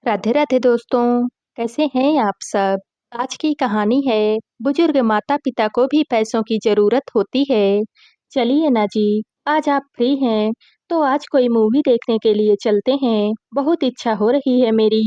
राधे राधे दोस्तों। कैसे हैं आप सब। आज की कहानी है बुजुर्ग माता पिता को भी पैसों की जरूरत होती है। चलिए ना जी, आज आप फ्री हैं तो आज कोई मूवी देखने के लिए चलते हैं। बहुत इच्छा हो रही है मेरी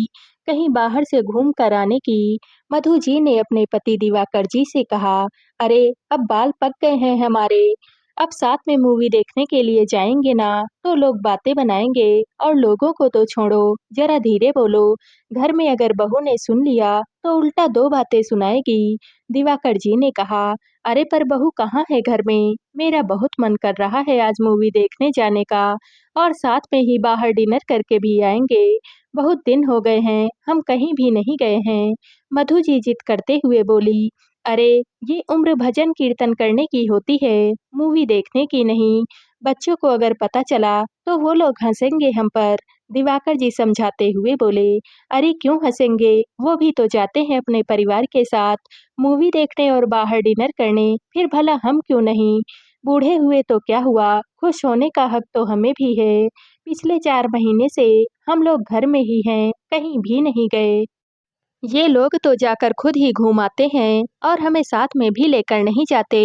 कहीं बाहर से घूम कर आने की। मधु जी ने अपने पति दिवाकर जी से कहा, अरे अब बाल पक गए हैं हमारे, अब साथ में मूवी देखने के लिए जाएंगे ना तो लोग बातें बनाएंगे। और लोगों को तो छोड़ो, जरा धीरे बोलो, घर में अगर बहू ने सुन लिया तो उल्टा दो बातें सुनाएगी। दिवाकर जी ने कहा, अरे पर बहू कहाँ है घर में, मेरा बहुत मन कर रहा है आज मूवी देखने जाने का, और साथ में ही बाहर डिनर करके भी आएंगे। बहुत दिन हो गए हैं हम कहीं भी नहीं गए हैं। मधु जी जिद करते हुए बोली, अरे ये उम्र भजन कीर्तन करने की होती है, मूवी देखने की नहीं। बच्चों को अगर पता चला तो वो लोग हंसेंगे हम पर। दिवाकर जी समझाते हुए बोले, अरे क्यों हंसेंगे, वो भी तो जाते हैं अपने परिवार के साथ मूवी देखने और बाहर डिनर करने, फिर भला हम क्यों नहीं। बूढ़े हुए तो क्या हुआ, खुश होने का हक तो हमें भी है। पिछले 4 महीने से हम लोग घर में ही हैं, कहीं भी नहीं गए। ये लोग तो जाकर खुद ही घूम आते हैं और हमें साथ में भी लेकर नहीं जाते।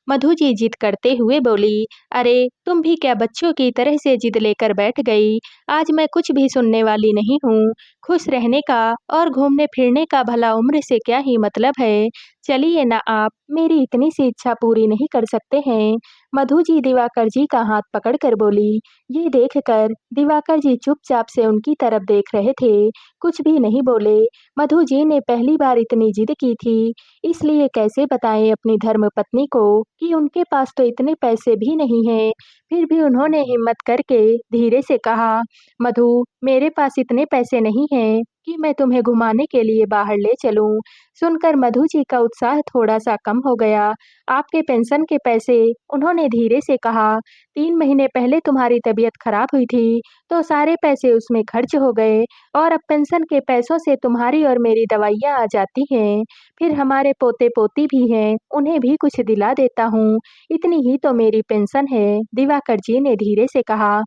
मधु जी जिद करते हुए बोली, अरे तुम भी क्या बच्चों की तरह से जिद लेकर बैठ गई। आज मैं कुछ भी सुनने वाली नहीं हूँ। खुश रहने का और घूमने फिरने का भला उम्र से क्या ही मतलब है। चलिए ना आप मेरी इतनी सी इच्छा पूरी नहीं कर सकते हैं। मधु जी दिवाकर जी का हाथ पकड़कर बोली। ये देखकर दिवाकर जी चुपचाप से उनकी तरफ देख रहे थे, कुछ भी नहीं बोले। मधु जी ने पहली बार इतनी जिद की थी, इसलिए कैसे बताएं अपनी धर्मपत्नी को कि उनके पास तो इतने पैसे भी नहीं हैं। फिर भी उन्होंने हिम्मत करके धीरे से कहा, मधु मेरे पास इतने पैसे नहीं हैं कि मैं तुम्हें घुमाने के लिए बाहर ले चलूं। सुनकर मधु जी का उत्साह थोड़ा सा कम हो गया। आपके पेंशन के पैसे, उन्होंने धीरे से कहा, 3 महीने पहले तुम्हारी तबीयत खराब हुई थी तो सारे पैसे उसमें खर्च हो गए, और अब पेंशन के पैसों से तुम्हारी और मेरी दवाइयाँ आ जाती हैं। फिर हमारे पोते-पोती भी हैं, उन्हें भी कुछ दिला देता हूँ। इतनी ही तो मेरी पेंशन है, दिवाकर जी ने धीरे से कहा।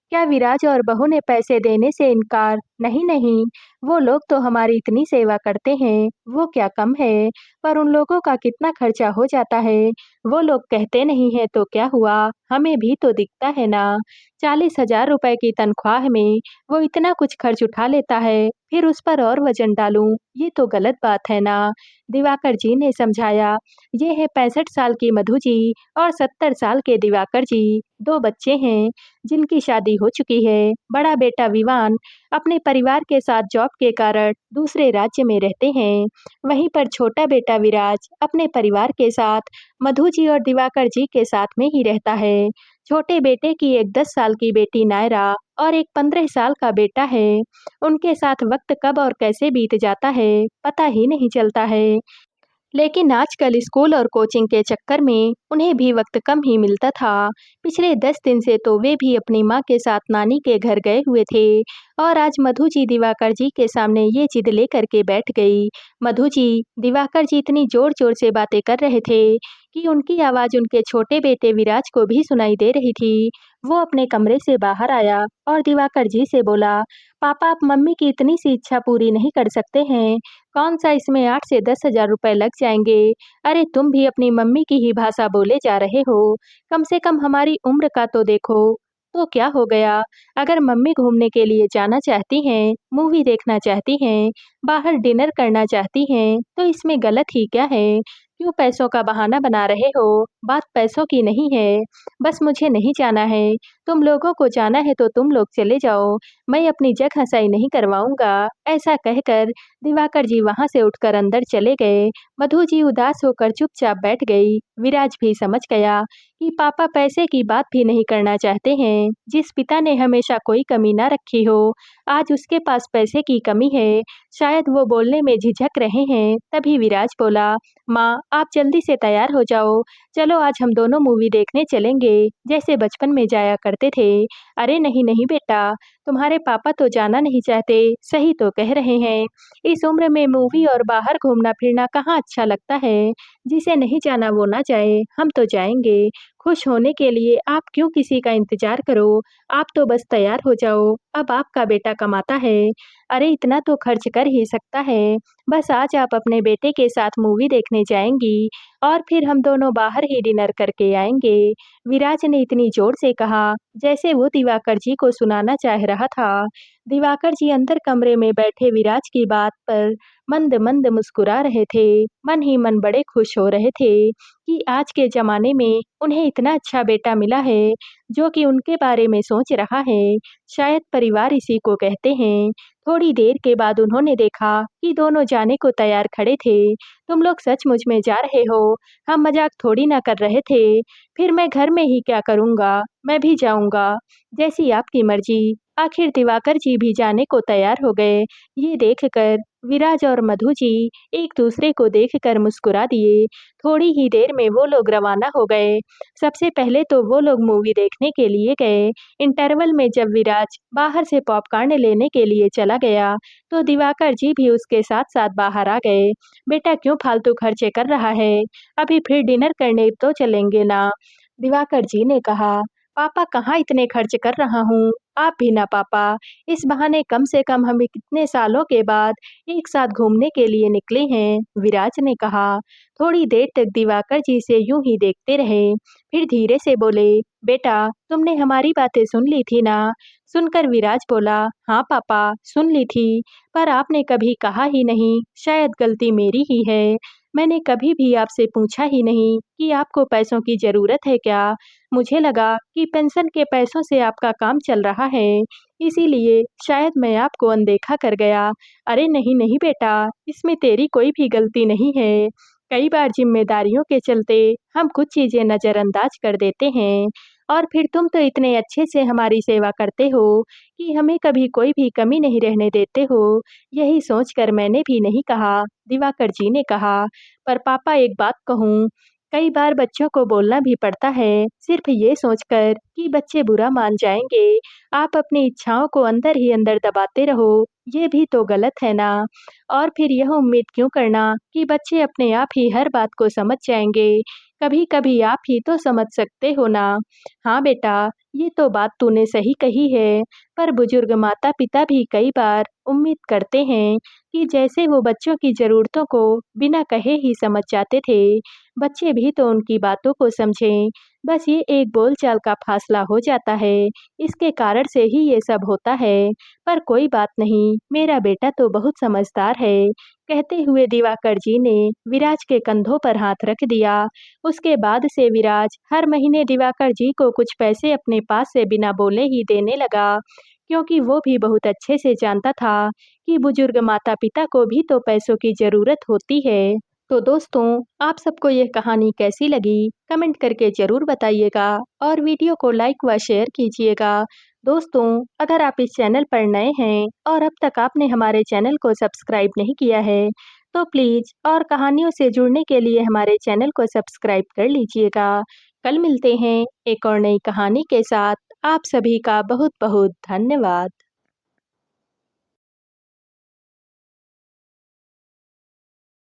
क्या विराज और बहू ने पैसे देने से इनकार? नहीं नहीं, वो लोग तो हमारी इतनी सेवा करते हैं, वो क्या कम है। पर उन लोगों का कितना खर्चा हो जाता है, वो लोग कहते नहीं है तो क्या हुआ, हमें भी तो दिखता है ना। 40,000 रुपए की तनख्वाह में वो इतना कुछ खर्च उठा लेता है, फिर उस पर और वजन डालूं, ये तो गलत बात है ना। दिवाकर जी ने समझाया, ये है 65 साल की मधु जी और 70 साल के दिवाकर जी। दो बच्चे हैं जिनकी शादी हो चुकी है। बड़ा बेटा विवान अपने परिवार के साथ जॉब के कारण दूसरे राज्य में रहते हैं। वहीं पर छोटा बेटा विराज अपने परिवार के साथ मधु जी और दिवाकर जी के साथ में ही रहता है। छोटे बेटे की एक 10 साल की बेटी नायरा और एक 15 साल का बेटा है। उनके साथ वक्त कब और कैसे बीत जाता है पता ही नहीं चलता है। लेकिन आजकल स्कूल और कोचिंग के चक्कर में उन्हें भी वक्त कम ही मिलता था। पिछले 10 दिन से तो वे भी अपनी माँ के साथ नानी के घर गए हुए थे, और आज मधु जी दिवाकर जी के सामने ये जिद लेकर के बैठ गई। मधु जी दिवाकर जी इतनी जोर जोर से बातें कर रहे थे कि उनकी आवाज़ उनके छोटे बेटे विराज को भी सुनाई दे रही थी। वो अपने कमरे से बाहर आया और दिवाकर जी से बोला, पापा आप मम्मी की इतनी सी इच्छा पूरी नहीं कर सकते हैं। कौन सा इसमें 8 से 10 हजार रुपए लग जाएंगे। अरे तुम भी अपनी मम्मी की ही भाषा बोले जा रहे हो, कम से कम हमारी उम्र का तो देखो। तो क्या हो गया, अगर मम्मी घूमने के लिए जाना चाहती हैं, मूवी देखना चाहती हैं, बाहर डिनर करना चाहती हैं, तो इसमें गलत ही क्या है। क्यों पैसों का बहाना बना रहे हो, बात पैसों की नहीं है। बस मुझे नहीं जाना है, तुम लोगों को जाना है तो तुम लोग चले जाओ, मैं अपनी जगह सही नहीं करवाऊंगा। ऐसा कहकर दिवाकर जी वहां से उठकर अंदर चले गए। मधु जी उदास होकर चुपचाप बैठ गई। विराज भी समझ गया कि पापा पैसे की बात भी नहीं करना चाहते हैं। जिस पिता ने हमेशा कोई कमी ना रखी हो, आज उसके पास पैसे की कमी है। शायद वो बोलने में झिझक रहे हैं। तभी विराज बोला, माँ आप जल्दी से तैयार हो जाओ, चलो आज हम दोनों मूवी देखने चलेंगे, जैसे बचपन में जाया करते थे। अरे नहीं नहीं बेटा, तुम्हारे पापा तो जाना नहीं चाहते, सही तो कह रहे हैं। इस उम्र में मूवी और बाहर घूमना-फिरना कहाँ अच्छा लगता है। जिसे नहीं जाना वो ना जाए, हम तो जाएँगे। खुश होने के लिए आप क्यों किसी का इंतज़ार करो, आप तो बस तैयार हो जाओ, अब आपका बेटा कमाता है। अरे इतना तो खर्च कर ही सकता है। बस आज आप अपने बेटे के साथ मूवी देखने जाएँगी और फिर हम दोनों बाहर ही डिनर करके आएँगे। विराज ने इतनी जोर से कहा, जैसे वो दिवाकर जी को सुनाना चाह रहा था। दिवाकर जी अंदर कमरे में बैठे विराज की बात पर मंद-मंद मुस्कुरा रहे थे। मन ही मन बड़े खुश हो रहे थे कि आज के ज़माने में उन्हें इतना अच्छा बेटा मिला है, जो कि उनके बारे में सोच रहा है। शायद परिवार इसी को कहते हैं। थोड़ी देर के बाद उन्होंने देखा कि दोनों जाने को तैयार खड़े थे। तुम लोग सचमुच में जा रहे हो? हम मज़ाक थोड़ी ना कर रहे थे। फिर मैं घर में ही क्या करूँगा? मैं भी जाऊँगा। जैसी आपकी मर्ज़ी। आखिर दिवाकर जी भी जाने को तैयार हो गए। ये देखकर विराज और मधु जी एक दूसरे को देखकर मुस्कुरा दिए। थोड़ी ही देर में वो लोग रवाना हो गए। सबसे पहले तो वो लोग मूवी देखने के लिए गए। इंटरवल में जब विराज बाहर से पॉपकॉर्न लेने के लिए चला गया, तो दिवाकर जी भी उसके साथ-साथ बाहर आ गए। बेटा क्यों फालतू खर्चे कर रहा है? अभी फिर डिनर करने तो चलेंगे ना? दिवाकर जी ने कहा, पापा कहाँ इतने खर्च कर रहा हूँ, आप भी ना पापा। इस बहाने कम से कम हम कितने सालों के बाद एक साथ घूमने के लिए निकले हैं, विराज ने कहा। थोड़ी देर तक दिवाकर जी से यूं ही देखते रहे, फिर धीरे से बोले, बेटा तुमने हमारी बातें सुन ली थी ना? सुनकर विराज बोला, हाँ पापा सुन ली थी, पर आपने कभी कहा ही नहीं, शायद गलती मेरी ही है। मैंने कभी भी आपसे पूछा ही नहीं कि आपको पैसों की ज़रूरत है क्या? मुझे लगा कि पेंशन के पैसों से आपका काम चल रहा है, इसीलिए शायद मैं आपको अनदेखा कर गया। अरे नहीं, नहीं बेटा, इसमें तेरी कोई भी गलती नहीं है। कई बार ज़िम्मेदारियों के चलते हम कुछ चीज़ें नज़रअंदाज कर देते हैं और फिर तुम तो इतने अच्छे से हमारी सेवा करते हो कि हमें कभी कोई भी कमी नहीं रहने देते हो। यही सोचकर मैंने भी नहीं कहा, दिवाकर जी ने कहा। पर पापा एक बात कहूँ, कई बार बच्चों को बोलना भी पड़ता है, सिर्फ ये सोचकर कि बच्चे बुरा मान जाएँगे। आप अपनी इच्छाओं को अंदर ही अंदर दबाते रहो, ये भी तो गलत है ना? और फिर यह उम्मीद क्यों करना कि बच्चे अपने आप ही हर बात को समझ जाएँगे? कभी-कभी आप ही तो समझ सकते हो ना? हाँ बेटा, ये तो बात तूने सही कही है, पर बुजुर्ग माता-पिता भी कई बार उम्मीद करते हैं कि जैसे वो बच्चों की ज़रूरतों को बिना कहे ही समझ जाते थे, बच्चे भी तो उनकी बातों को समझें। बस ये एक बोलचाल का फासला हो जाता है, इसके कारण से ही ये सब होता है। पर कोई बात नहीं, मेरा बेटा तो बहुत समझदार है। कहते हुए दिवाकर जी ने विराज के कंधों पर हाथ रख दिया। उसके बाद से विराज हर महीने दिवाकर जी को कुछ पैसे अपने पास से बिना बोले ही देने लगा, क्योंकि वो भी बहुत अच्छे से जानता था कि बुजुर्ग माता-पिता को भी तो पैसों की ज़रूरत होती है। तो दोस्तों, आप सबको यह कहानी कैसी लगी? कमेंट करके ज़रूर बताइएगा और वीडियो को लाइक व शेयर कीजिएगा। दोस्तों, अगर आप इस चैनल पर नए हैं और अब तक आपने हमारे चैनल को सब्सक्राइब नहीं किया है, तो प्लीज़ और कहानियों से जुड़ने के लिए हमारे चैनल को सब्सक्राइब कर लीजिएगा। कल मिलते हैं एक और नई कहानी के साथ। आप सभी का बहुत-बहुत धन्यवाद।